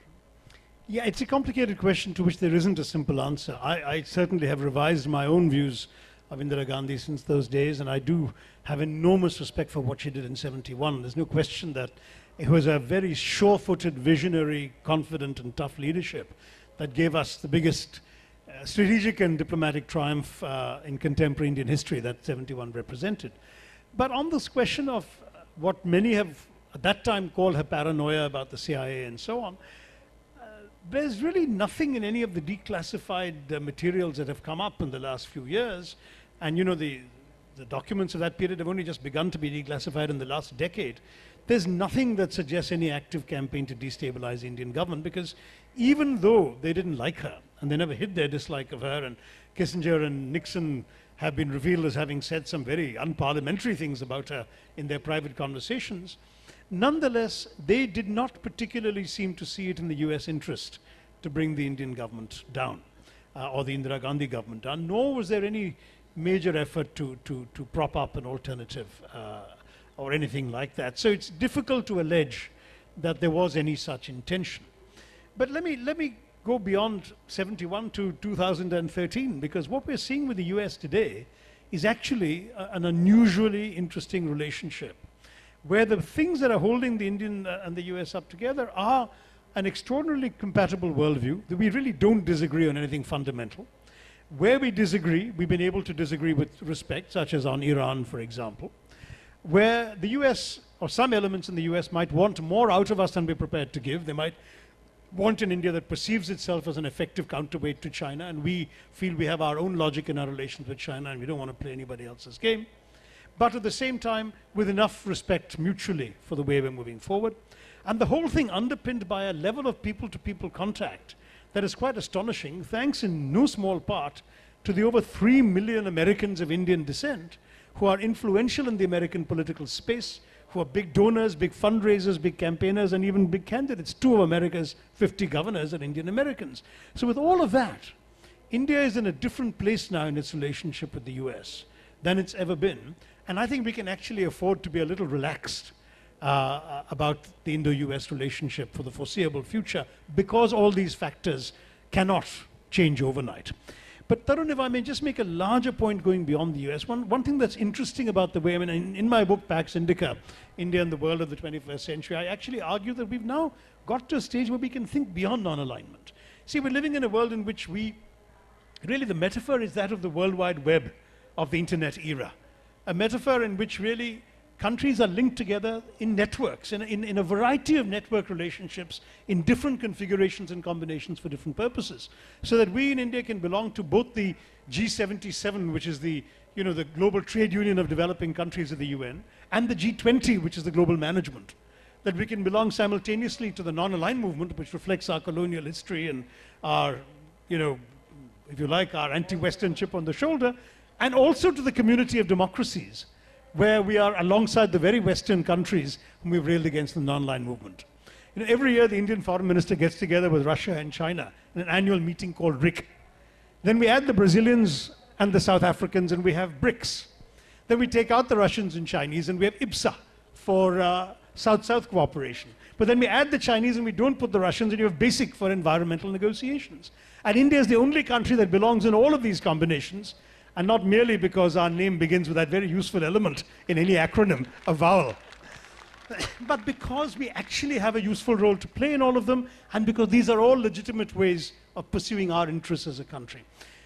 Yeah, it's a complicated question to which there isn't a simple answer. I certainly have revised my own views of Indira Gandhi since those days, and I do have enormous respect for what she did in '71. There's no question that it was a very sure-footed, visionary, confident and tough leadership that gave us the biggest strategic and diplomatic triumph in contemporary Indian history that '71 represented. But on this question of what many have at that time called her paranoia about the CIA and so on, there's really nothing in any of the declassified materials that have come up in the last few years. And you know, the documents of that period have only just begun to be declassified in the last decade. There's nothing that suggests any active campaign to destabilize the Indian government, because even though they didn't like her, and they never hid their dislike of her, and Kissinger and Nixon have been revealed as having said some very unparliamentary things about her in their private conversations, nonetheless, they did not particularly seem to see it in the US interest to bring the Indian government down, or the Indira Gandhi government down, nor was there any major effort to prop up an alternative or anything like that. So it's difficult to allege that there was any such intention. But let me go beyond '71 to 2013, because what we're seeing with the US today is actually an unusually interesting relationship, where the things that are holding the Indian and the US up together are an extraordinarily compatible worldview, that we really don't disagree on anything fundamental. Where we disagree, we've been able to disagree with respect, such as on Iran, for example, where the US, or some elements in the US, might want more out of us than we're prepared to give. They might want an India that perceives itself as an effective counterweight to China, and we feel we have our own logic in our relations with China, and we don't want to play anybody else's game. But at the same time, with enough respect mutually for the way we're moving forward. And the whole thing underpinned by a level of people-to-people contact that is quite astonishing, thanks in no small part to the over 3 million Americans of Indian descent who are influential in the American political space, who are big donors, big fundraisers, big campaigners, and even big candidates. 2 of America's 50 governors are Indian Americans. So with all of that, India is in a different place now in its relationship with the US than it's ever been. And I think we can actually afford to be a little relaxed about the Indo-US relationship for the foreseeable future, because all these factors cannot change overnight. But Tarun, if I may just make a larger point going beyond the US, one thing that's interesting about the way, I mean, in my book, Pax Indica, India and the World of the 21st Century, I actually argue that we've now got to a stage where we can think beyond non-alignment. See, we're living in a world in which really the metaphor is that of the World Wide Web of the internet era. A metaphor in which really countries are linked together in networks, in a variety of network relationships, in different configurations and combinations for different purposes. So that we in India can belong to both the G77, which is the global trade union of developing countries of the UN, and the G20, which is the global management. That we can belong simultaneously to the non-aligned movement, which reflects our colonial history and our, if you like, our anti-Western chip on the shoulder, and also to the community of democracies, where we are alongside the very Western countries whom we've railed against the non-aligned movement. Every year the Indian foreign minister gets together with Russia and China in an annual meeting called RIC. Then we add the Brazilians and the South Africans and we have BRICS. Then we take out the Russians and Chinese and we have IPSA for South-South cooperation. But then we add the Chinese and we don't put the Russians and you have BASIC for environmental negotiations. And India is the only country that belongs in all of these combinations, and not merely because our name begins with that very useful element in any acronym, a vowel, but because we actually have a useful role to play in all of them, and because these are all legitimate ways of pursuing our interests as a country.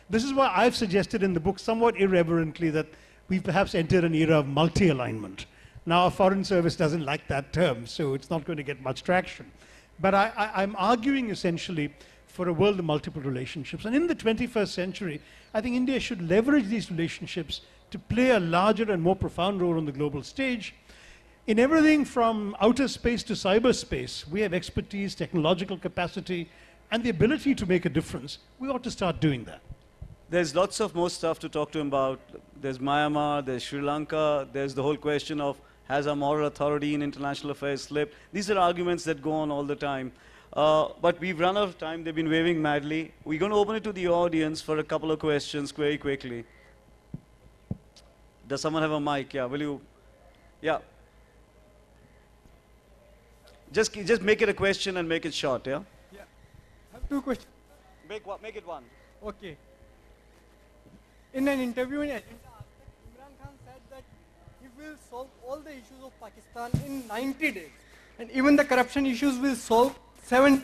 This is why I've suggested in the book, somewhat irreverently, that we've perhaps entered an era of multi-alignment. Now, our Foreign Service doesn't like that term, so it's not going to get much traction. But I'm arguing essentially for a world of multiple relationships. And in the 21st century, I think India should leverage these relationships to play a larger and more profound role on the global stage. In everything from outer space to cyberspace, we have expertise, technological capacity, and the ability to make a difference. We ought to start doing that.
There's lots of more stuff to talk to him about. There's Myanmar, there's Sri Lanka, there's the whole question of has our moral authority in international affairs slipped? These are arguments that go on all the time. But we've run out of time. They've been waving madly. We're going to open it to the audience for a couple of questions very quickly. Does someone have a mic? Yeah, will you? Yeah. Just make it a question and make it short, yeah?
Yeah. I have two questions.
Make it one.
Okay. In an interview in Agenda, Imran Khan said that he will solve all the issues of Pakistan in 90 days. And even the corruption issues will solve 7 days.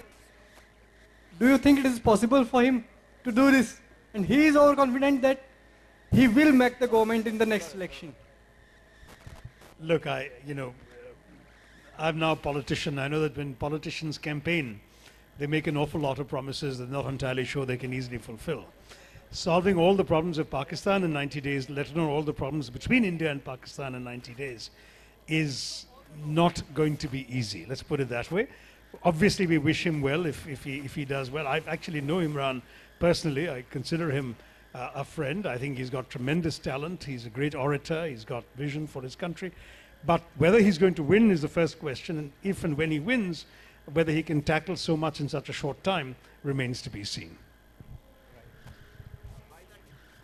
Do you think it is possible for him to do this? And he is overconfident that he will make the government in the next election.
Look, I'm now a politician. I know that when politicians campaign, they make an awful lot of promises that they're not entirely sure they can easily fulfill. Solving all the problems of Pakistan in 90 days, let alone all the problems between India and Pakistan in 90 days, is not going to be easy. Let's put it that way. Obviously, we wish him well if he does well. I actually know Imran personally. I consider him a friend. I think he's got tremendous talent. He's a great orator. He's got vision for his country. But whether he's going to win is the first question. And if and when he wins, whether he can tackle so much in such a short time remains to be seen.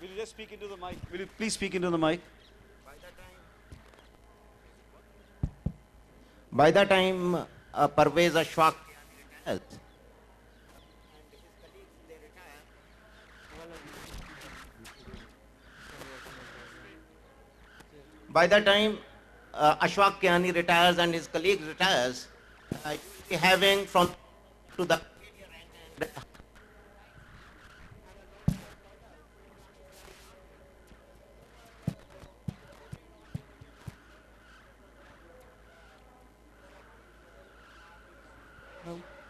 Will you just speak into the mic? Will you please speak into the mic?
By the time Parvez Ashfaq retires, by the time Ashfaq Kiani retires and his colleagues retires, you'll be having from to the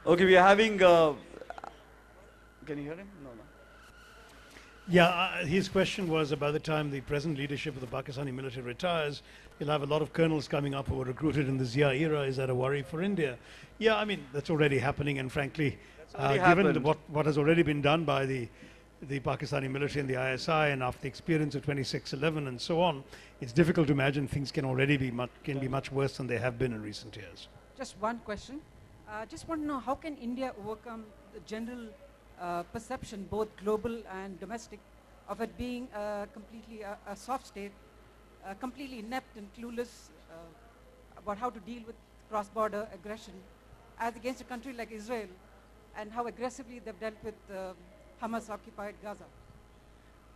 Okay, we are having. Can you hear him? No.
Yeah, his question was about the time the present leadership of the Pakistani military retires, you'll have a lot of colonels coming up who were recruited in the Zia era. Is that a worry for India? Yeah, I mean, that's already happening, and frankly, given what has already been done by the Pakistani military and the ISI, and after the experience of 26/11 and so on, it's difficult to imagine things can already be much worse than they have been in recent years.
Just one question. Just want to know, how can India overcome the general perception, both global and domestic, of it being completely a soft state, completely inept and clueless about how to deal with cross-border aggression as against a country like Israel, and how aggressively they've dealt with Hamas-occupied Gaza?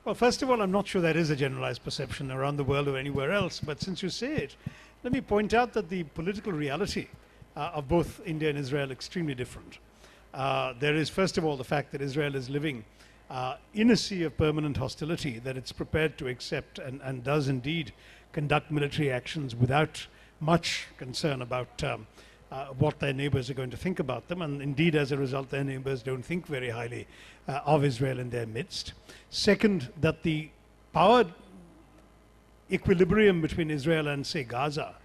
Well, first of all, I'm not sure that is a generalized perception around the world or anywhere else, but since you say it, let me point out that the political reality of both India and Israel is extremely different. There is, first of all, the fact that Israel is living in a sea of permanent hostility, that it's prepared to accept and does indeed conduct military actions without much concern about what their neighbors are going to think about them, and indeed as a result their neighbors don't think very highly of Israel in their midst. Second, that the power equilibrium between Israel and, say, Gaza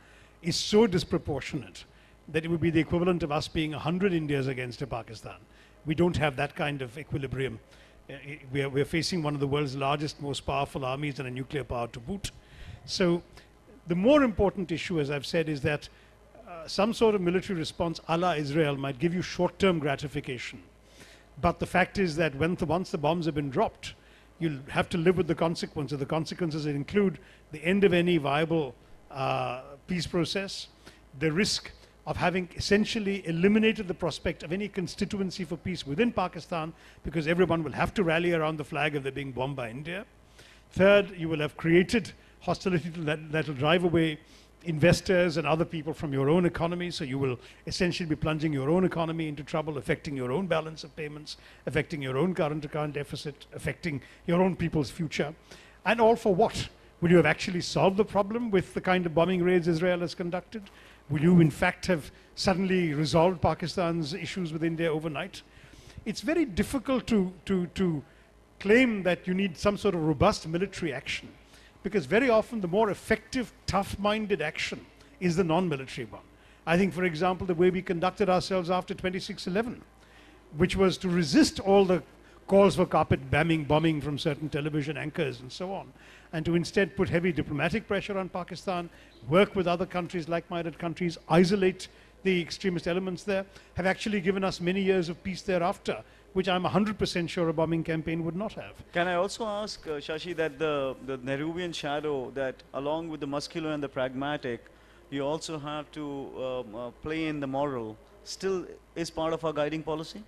is so disproportionate that it would be the equivalent of us being 100 Indias against a Pakistan. We don't have that kind of equilibrium. We're facing one of the world's largest, most powerful armies and a nuclear power to boot. So the more important issue, as I've said, is that some sort of military response a la Israel might give you short-term gratification. But the fact is that once the bombs have been dropped, you'll have to live with the consequences. The consequences include the end of any viable peace process, the risk of having essentially eliminated the prospect of any constituency for peace within Pakistan, because everyone will have to rally around the flag if they're being bombed by India. Third, you will have created hostility that will drive away investors and other people from your own economy, so you will essentially be plunging your own economy into trouble, affecting your own balance of payments, affecting your own current account deficit, affecting your own people's future. And all for what? Will you have actually solved the problem with the kind of bombing raids Israel has conducted? Will you in fact have suddenly resolved Pakistan's issues with India overnight? It's very difficult to claim that you need some sort of robust military action, because very often the more effective, tough-minded action is the non-military one. I think, for example, the way we conducted ourselves after 26/11, which was to resist all the calls for carpet bombing from certain television anchors and so on, and to instead put heavy diplomatic pressure on Pakistan, work with other countries, like-minded countries, isolate the extremist elements there, have actually given us many years of peace thereafter, which I'm 100% sure a bombing campaign would not have.
Can I also ask, Shashi, that the Nehruvian shadow, that along with the muscular and the pragmatic, you also have to play in the moral, still is part of our guiding policy?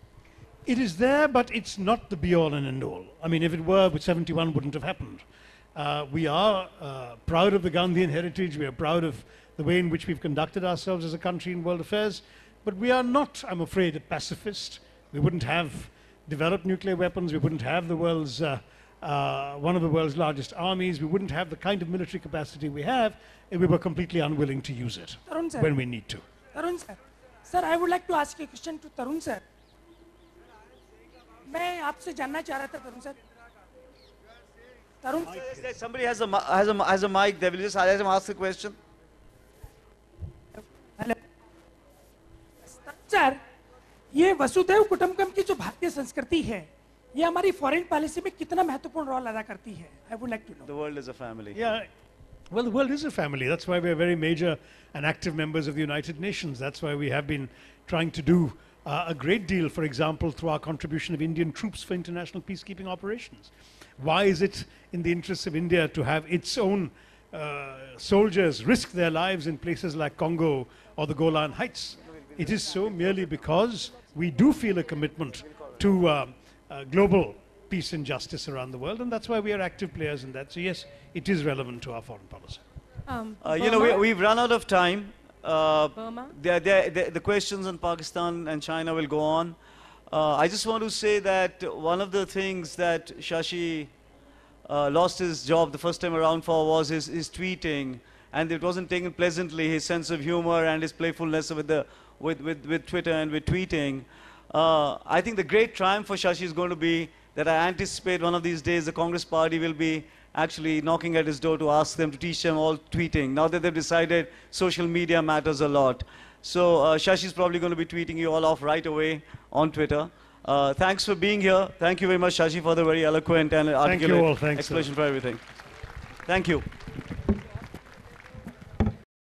It is there, but it's not the be-all and end-all. I mean, if it were, 71 wouldn't have happened. We are proud of the Gandhian heritage. We are proud of the way in which we've conducted ourselves as a country in world affairs. But we are not, I'm afraid, a pacifist. We wouldn't have developed nuclear weapons. We wouldn't have the world's, one of the world's largest armies. We wouldn't have the kind of military capacity we have if we were completely unwilling to use it
Tarun sir.
when we need to.
Tarun sir. Sir, I would like to ask a question to Tarun sir. मैं आपसे जानना चाह रहा था Tarun sir Tarun
Somebody has a mic there. Will you just let him ask the question?
Hello sir ये वसुधैव कुटुंबकम की जो भारतीय संस्कृति है ये हमारी फॉरेन पॉलिसी में कितना महत्वपूर्ण रोल अदा करती है I would like to know
The world is a family.
Yeah, well, the world is a family. That's why we're very major and active members of the United Nations. That's why we have been trying to do a great deal, for example, through our contribution of Indian troops for international peacekeeping operations. Why is it in the interests of India to have its own soldiers risk their lives in places like Congo or the Golan Heights? It is so merely because we do feel a commitment to global peace and justice around the world, and that's why we are active players in that. So yes, it is relevant to our foreign policy.
You know, we've run out of time.
Burma?
The questions on Pakistan and China will go on. I just want to say that one of the things that Shashi lost his job the first time around for was his tweeting, and it wasn't taken pleasantly, his sense of humor and his playfulness with Twitter and with tweeting. I think the great triumph for Shashi is going to be that I anticipate one of these days the Congress party will be actually knocking at his door to ask them to teach them all tweeting, now that they've decided social media matters a lot. So Shashi is probably going to be tweeting you all off right away on Twitter. Thanks for being here. Thank you very much, Shashi, for the very eloquent and articulate
all. Thanks,
explanation for everything. Thank you.